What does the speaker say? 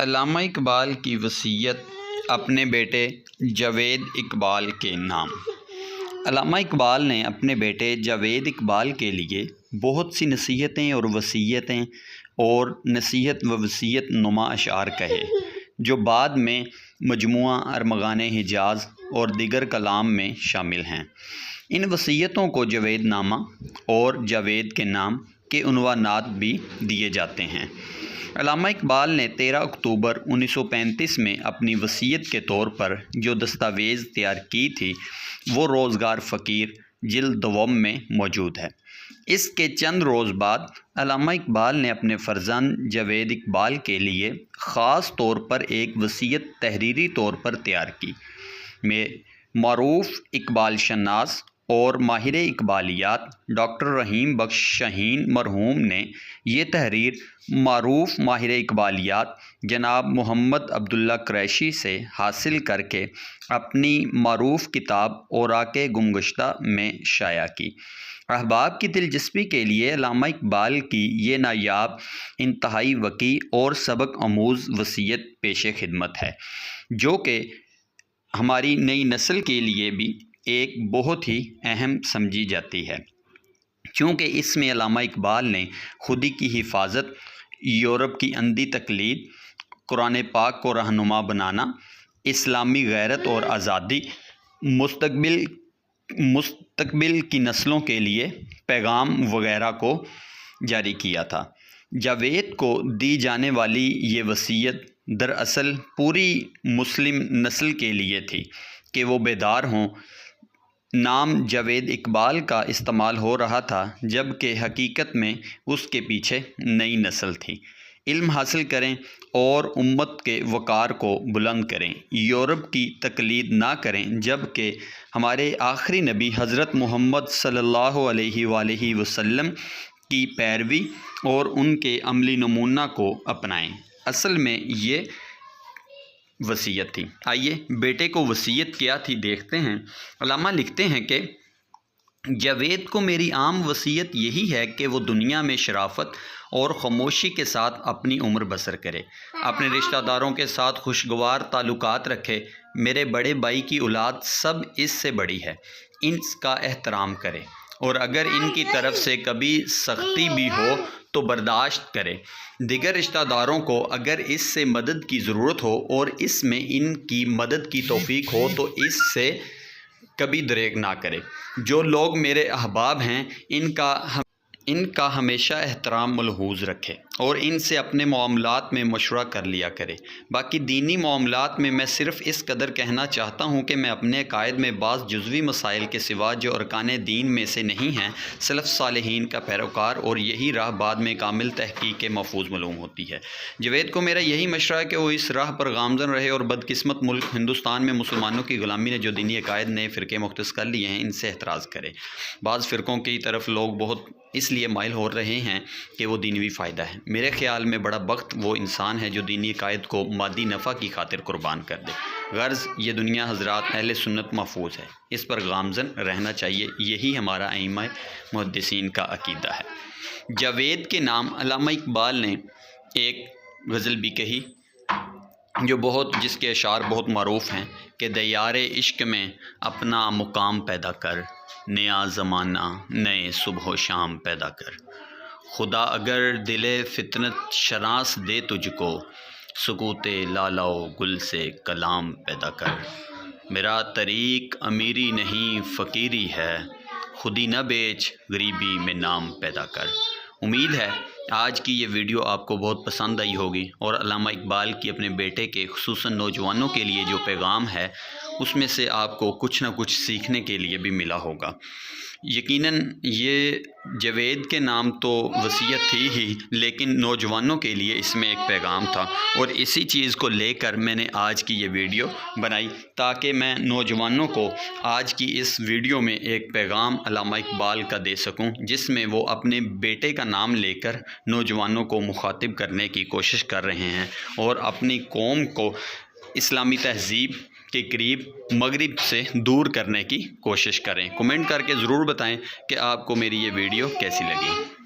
علامہ اقبال کی وصیت اپنے بیٹے جاوید اقبال کے نام۔ علامہ اقبال نے اپنے بیٹے جاوید اقبال کے لیے بہت سی نصیحتیں اور وصیتیں اور نصیحت و وصیت نما اشعار کہے، جو بعد میں مجموعہ ارمغان حجاز اور دیگر کلام میں شامل ہیں۔ ان وصیتوں کو جاوید نامہ اور جاوید کے نام کے عنوانات بھی دیے جاتے ہیں۔ علامہ اقبال نے 13 اکتوبر 1935 میں اپنی وصیت کے طور پر جو دستاویز تیار کی تھی وہ روزگار فقیر جلد دوم میں موجود ہے۔ اس کے چند روز بعد علامہ اقبال نے اپنے فرزند جاوید اقبال کے لیے خاص طور پر ایک وصیت تحریری طور پر تیار کی۔ میں معروف اقبال شناس اور ماہر اقبالیات ڈاکٹر رحیم بخش شاہین مرحوم نے یہ تحریر معروف ماہر اقبالیات جناب محمد عبداللہ قریشی سے حاصل کر کے اپنی معروف کتاب اوراق گمگشتہ میں شائع کی۔ احباب کی دلچسپی کے لیے علامہ اقبال کی یہ نایاب، انتہائی وسیع اور سبق آموز وصیت پیش خدمت ہے، جو کہ ہماری نئی نسل کے لیے بھی ایک بہت ہی اہم سمجھی جاتی ہے، چونکہ اس میں علامہ اقبال نے خودی کی حفاظت، یورپ کی اندھی تقلید، قرآن پاک کو رہنما بنانا، اسلامی غیرت اور آزادی، مستقبل کی نسلوں کے لیے پیغام وغیرہ کو جاری کیا تھا۔ جاوید کو دی جانے والی یہ وصیت دراصل پوری مسلم نسل کے لیے تھی کہ وہ بیدار ہوں۔ نام جاوید اقبال کا استعمال ہو رہا تھا، جبکہ حقیقت میں اس کے پیچھے نئی نسل تھی۔ علم حاصل کریں اور امت کے وقار کو بلند کریں، یورپ کی تقلید نہ کریں، جبکہ ہمارے آخری نبی حضرت محمد صلی اللہ علیہ وآلہ وسلم کی پیروی اور ان کے عملی نمونہ کو اپنائیں۔ اصل میں یہ وصیت تھی۔ آئیے بیٹے کو وصیت کیا تھی دیکھتے ہیں۔ علامہ لکھتے ہیں کہ جاوید کو میری عام وصیت یہی ہے کہ وہ دنیا میں شرافت اور خاموشی کے ساتھ اپنی عمر بسر کرے، اپنے رشتہ داروں کے ساتھ خوشگوار تعلقات رکھے۔ میرے بڑے بھائی کی اولاد سب اس سے بڑی ہے، ان کا احترام کرے، اور اگر ان کی طرف سے کبھی سختی بھی ہو تو برداشت کرے۔ دیگر رشتہ داروں کو اگر اس سے مدد کی ضرورت ہو اور اس میں ان کی مدد کی توفیق ہو تو اس سے کبھی دریغ نہ کرے۔ جو لوگ میرے احباب ہیں ان کا ہمیشہ احترام ملحوظ رکھے اور ان سے اپنے معاملات میں مشورہ کر لیا کرے۔ باقی دینی معاملات میں میں صرف اس قدر کہنا چاہتا ہوں کہ میں اپنے عقائد میں بعض جزوی مسائل کے سوا جو ارکان دین میں سے نہیں ہیں، سلف صالحین کا پیروکار، اور یہی راہ بعد میں کامل تحقیق کے محفوظ معلوم ہوتی ہے۔ جاوید کو میرا یہی مشورہ ہے کہ وہ اس راہ پر گامزن رہے اور بدقسمت ملک ہندوستان میں مسلمانوں کی غلامی نے جو دینی عقائد نئے فرقے مختص کر لیے ہیں، ان سے احتراز کرے۔ بعض فرقوں کی طرف لوگ بہت اس لیے مائل ہو رہے ہیں کہ وہ دینوی فائدہ ہے۔ میرے خیال میں بڑا بخت وہ انسان ہے جو دینی عقائد کو مادی نفع کی خاطر قربان کر دے۔ غرض یہ دنیا حضرات اہل سنت محفوظ ہے، اس پر گامزن رہنا چاہیے، یہی ہمارا ائمہ محدثین کا عقیدہ ہے۔ جاوید کے نام علامہ اقبال نے ایک غزل بھی کہی جس کے اشعار بہت معروف ہیں کہ دیار عشق میں اپنا مقام پیدا کر، نیا زمانہ نئے صبح و شام پیدا کر۔ خدا اگر دل فطنت شناس دے تجھ کو، سکوت لالا و گل سے کلام پیدا کر۔ میرا طریق امیری نہیں فقیری ہے، خودی نہ بیچ غریبی میں نام پیدا کر۔ امید ہے آج کی یہ ویڈیو آپ کو بہت پسند آئی ہوگی اور علامہ اقبال کی اپنے بیٹے کے خصوصاً نوجوانوں کے لیے جو پیغام ہے اس میں سے آپ کو کچھ نہ کچھ سیکھنے کے لیے بھی ملا ہوگا۔ یقیناً یہ جاوید کے نام تو وصیت تھی ہی، لیکن نوجوانوں کے لیے اس میں ایک پیغام تھا، اور اسی چیز کو لے کر میں نے آج کی یہ ویڈیو بنائی تاکہ میں نوجوانوں کو آج کی اس ویڈیو میں ایک پیغام علامہ اقبال کا دے سکوں، جس میں وہ اپنے بیٹے کا نام لے کر نوجوانوں کو مخاطب کرنے کی کوشش کر رہے ہیں اور اپنی قوم کو اسلامی تہذیب کے قریب مغرب سے دور کرنے کی کوشش کریں۔ کمنٹ کر کے ضرور بتائیں کہ آپ کو میری یہ ویڈیو کیسی لگی۔